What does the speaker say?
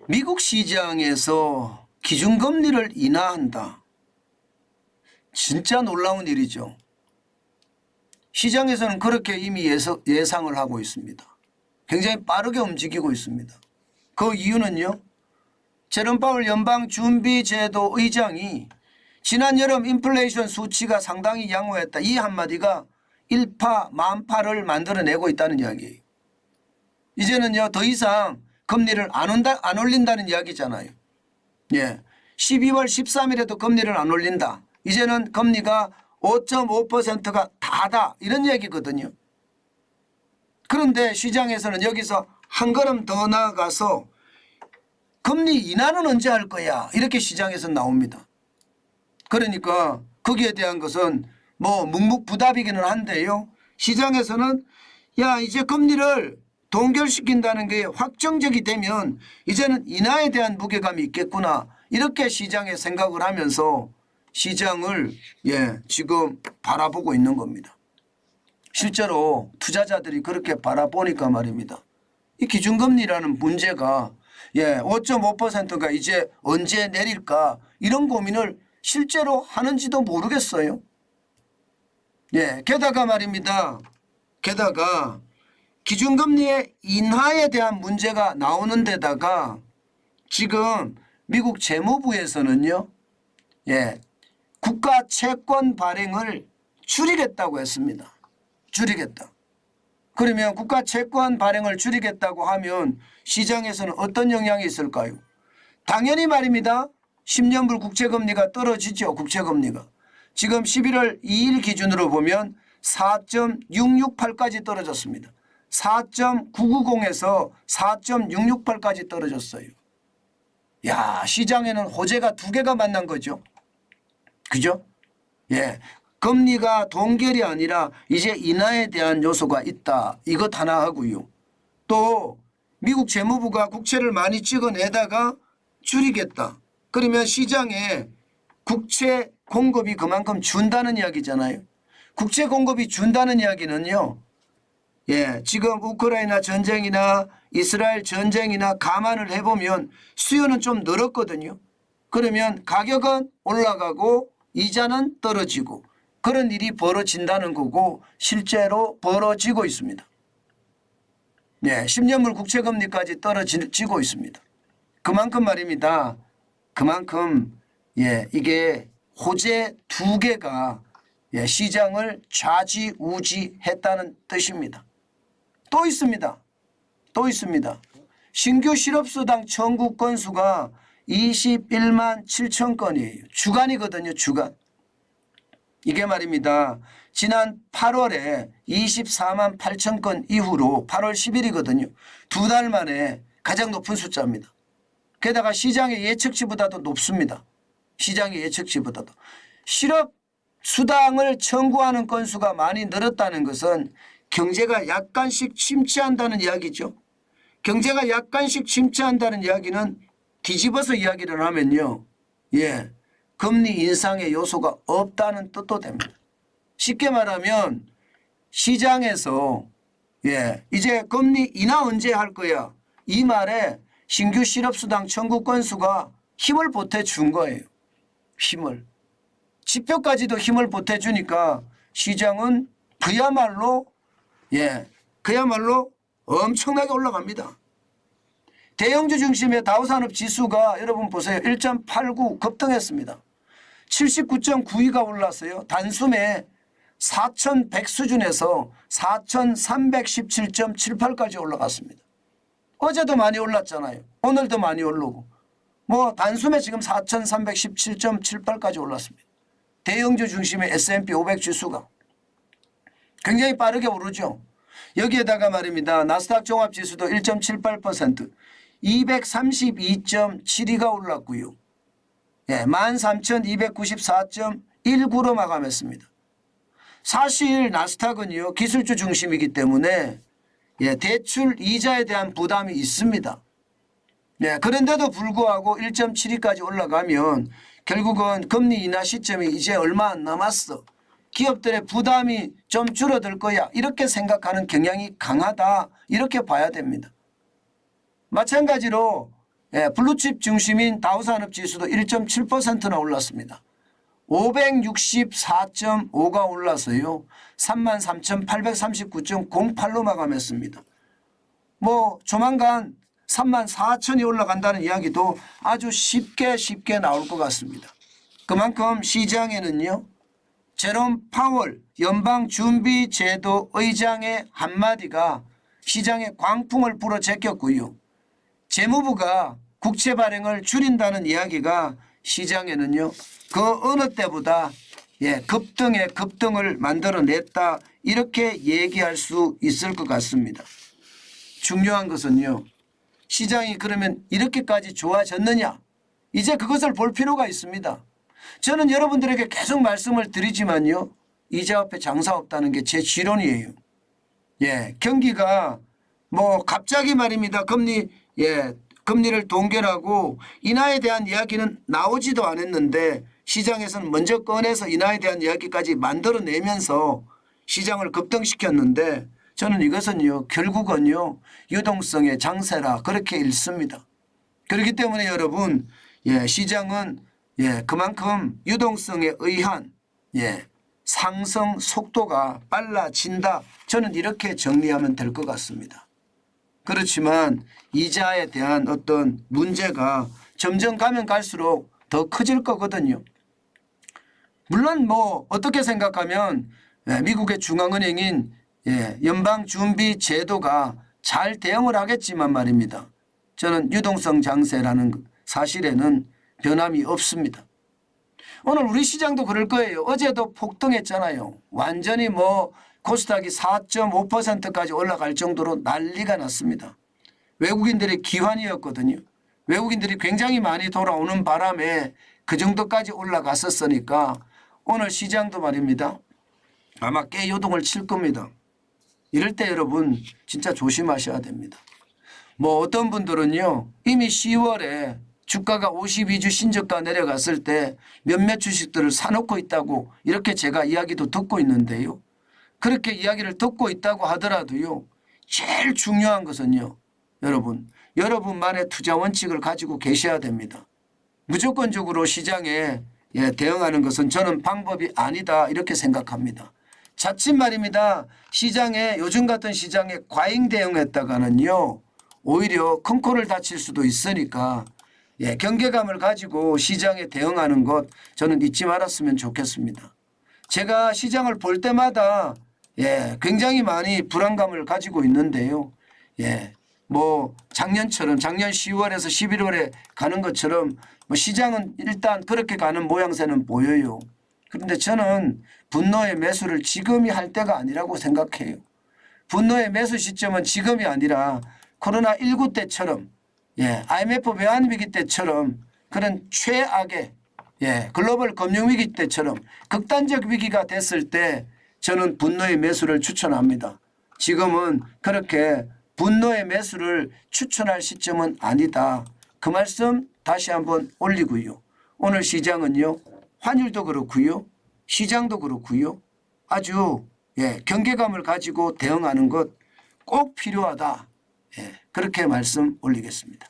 미국 시장에서 기준금리를 인하한다. 진짜 놀라운 일이죠. 시장에서는 그렇게 이미 예상을 하고 있습니다. 굉장히 빠르게 움직이고 있습니다. 그 이유는요. 제롬 파월 연방준비제도 의장이 지난 여름 인플레이션 수치가 상당히 양호했다. 이 한마디가 일파 만파를 만들어내고 있다는 이야기예요. 이제는요 더 이상 금리를 안 올린다는 이야기잖아요. 예, 12월 13일에도 금리를 안 올린다. 이제는 금리가 5.5%가 다다 이런 얘기거든요. 그런데 시장에서는 여기서 한 걸음 더 나아가서 금리 인하는 언제 할 거야 이렇게 시장에서 나옵니다. 그러니까 거기에 대한 것은 뭐 묵묵부답이기는 한데요. 시장에서는 야 이제 금리를 동결시킨다는 게 확정적이 되면 이제는 인하에 대한 무게감이 있겠구나 이렇게 시장에 생각을 하면서 시장을 지금 바라보고 있는 겁니다. 실제로 투자자들이 그렇게 바라보니까 말입니다. 이 기준금리라는 문제가 5.5%가 이제 언제 내릴까 이런 고민을 실제로 하는지도 모르겠어요. 게다가 말입니다. 게다가 기준금리의 인하에 대한 문제가 나오는 데다가 지금 미국 재무부에서는요. 국가 채권 발행을 줄이겠다고 했습니다. 줄이겠다. 그러면 국가 채권 발행을 줄이겠다고 하면 시장에서는 어떤 영향이 있을까요? 당연히 말입니다. 10년물 국채금리가 떨어지죠. 국채금리가. 지금 11월 2일 기준으로 보면 4.668까지 떨어졌습니다. 4.990에서 4.668까지 떨어졌어요. 야, 시장에는 호재가 두 개가 만난 거죠. 그죠? 금리가 동결이 아니라 이제 인하에 대한 요소가 있다. 이것 하나 하고요. 또 미국 재무부가 국채를 많이 찍어내다가 줄이겠다. 그러면 시장에 국채 공급이 그만큼 준다는 이야기잖아요. 국채 공급이 준다는 이야기는요. 지금 우크라이나 전쟁이나 이스라엘 전쟁이나 감안을 해보면 수요는 좀 늘었거든요. 그러면 가격은 올라가고 이자는 떨어지고 그런 일이 벌어진다는 거고 실제로 벌어지고 있습니다. 10년물 국채금리까지 떨어지고 있습니다. 그만큼 말입니다. 그만큼 이게 호재 두 개가 시장을 좌지우지했다는 뜻입니다. 또 있습니다. 또 있습니다. 신규 실업수당 청구 건수가 21만 7천 건이에요. 주간이거든요. 주간. 이게 말입니다. 지난 8월에 24만 8천 건 이후로 8월 10일이거든요. 두 달 만에 가장 높은 숫자입니다. 게다가 시장의 예측치보다도 높습니다. 시장의 예측치보다도. 실업수당을 청구하는 건수가 많이 늘었다는 것은 경제가 약간씩 침체한다는 이야기죠. 경제가 약간씩 침체한다는 이야기는 뒤집어서 이야기를 하면요. 금리 인상의 요소가 없다는 뜻도 됩니다. 쉽게 말하면 시장에서 이제 금리 인하 언제 할 거야. 이 말에 신규 실업수당 청구 건수가 힘을 보태준 거예요. 힘을. 지표까지도 힘을 보태주니까 시장은 그야말로 엄청나게 올라갑니다. 대형주 중심의 다우산업지수가 여러분 보세요. 1.89 급등했습니다. 79.92가 올랐어요. 단숨에 4,100 수준에서 4,317.78까지 올라갔습니다. 어제도 많이 올랐잖아요. 오늘도 많이 오르고. 단숨에 지금 4,317.78까지 올랐습니다. 대형주 중심의 S&P 500 지수가 굉장히 빠르게 오르죠. 여기에다가 말입니다. 나스닥 종합지수도 1.78% 232.72가 올랐고요. 13,294.19로 마감했습니다. 사실 나스닥은요. 기술주 중심이기 때문에 대출 이자에 대한 부담이 있습니다. 그런데도 불구하고 1.72까지 올라가면 결국은 금리 인하 시점이 이제 얼마 안 남았어. 기업들의 부담이 좀 줄어들 거야. 이렇게 생각하는 경향이 강하다. 이렇게 봐야 됩니다. 마찬가지로 블루칩 중심인 다우산업지수도 1.7%나 올랐습니다. 564.5가 올라서요. 33,839.08로 마감했습니다. 뭐 조만간 34,000이 올라간다는 이야기도 아주 쉽게 나올 것 같습니다. 그만큼 시장에는요. 제롬 파월 연방준비제도 의장의 한마디가 시장에 광풍을 불어제꼈고요. 재무부가 국채 발행을 줄인다는 이야기가 시장에는요. 그 어느 때보다 급등을 만들어냈다 이렇게 얘기할 수 있을 것 같습니다. 중요한 것은요. 시장이 그러면 이렇게까지 좋아졌느냐. 이제 그것을 볼 필요가 있습니다. 저는 여러분들에게 계속 말씀을 드리지만요. 이자 앞에 장사 없다는 게 제 지론이에요. 경기가 뭐 갑자기 말입니다. 금리를 동결하고 인하에 대한 이야기는 나오지도 않았는데 시장에서는 먼저 꺼내서 인하에 대한 이야기까지 만들어내면서 시장을 급등시켰는데 저는 이것은요. 결국은요. 유동성의 장세라 그렇게 읽습니다. 그렇기 때문에 여러분 시장은 그만큼 유동성에 의한 상승 속도가 빨라진다. 저는 이렇게 정리하면 될 것 같습니다. 그렇지만 이자에 대한 어떤 문제가 점점 가면 갈수록 더 커질 거거든요. 물론 뭐 어떻게 생각하면 미국의 중앙은행인 연방준비제도가 잘 대응을 하겠지만 말입니다. 저는 유동성 장세라는 사실에는 변함이 없습니다. 오늘 우리 시장도 그럴 거예요. 어제도 폭등했잖아요. 완전히 뭐 코스닥이 4.5%까지 올라갈 정도로 난리가 났습니다. 외국인들의 기환이었거든요. 외국인들이 굉장히 많이 돌아오는 바람에 그 정도까지 올라갔었으니까 오늘 시장도 말입니다. 아마 꽤 요동을 칠 겁니다. 이럴 때 여러분 진짜 조심하셔야 됩니다. 뭐 어떤 분들은요. 이미 10월에 주가가 52주 신저가 내려갔을 때 몇몇 주식들을 사놓고 있다고 이렇게 제가 이야기도 듣고 있는데요. 그렇게 이야기를 듣고 있다고 하더라도요. 제일 중요한 것은요. 여러분만의 투자 원칙을 가지고 계셔야 됩니다. 무조건적으로 시장에 대응하는 것은 저는 방법이 아니다 이렇게 생각합니다. 자칫 말입니다. 요즘 같은 시장에 과잉 대응했다가는요. 오히려 큰 코를 다칠 수도 있으니까 경계감을 가지고 시장에 대응하는 것 저는 잊지 말았으면 좋겠습니다. 제가 시장을 볼 때마다 굉장히 많이 불안감을 가지고 있는데요. 뭐 작년 10월에서 11월에 가는 것처럼 뭐 시장은 일단 그렇게 가는 모양새는 보여요. 그런데 저는 분노의 매수를 지금이 할 때가 아니라고 생각해요. 분노의 매수 시점은 지금이 아니라 코로나19 때처럼 IMF 외환위기 때처럼 그런 최악의 글로벌 금융위기 때처럼 극단적 위기가 됐을 때 저는 분노의 매수를 추천합니다. 지금은 그렇게 분노의 매수를 추천할 시점은 아니다. 그 말씀 다시 한번 올리고요. 오늘 시장은요. 환율도 그렇고요. 시장도 그렇고요. 아주 경계감을 가지고 대응하는 것 꼭 필요하다. 그렇게 말씀 올리겠습니다.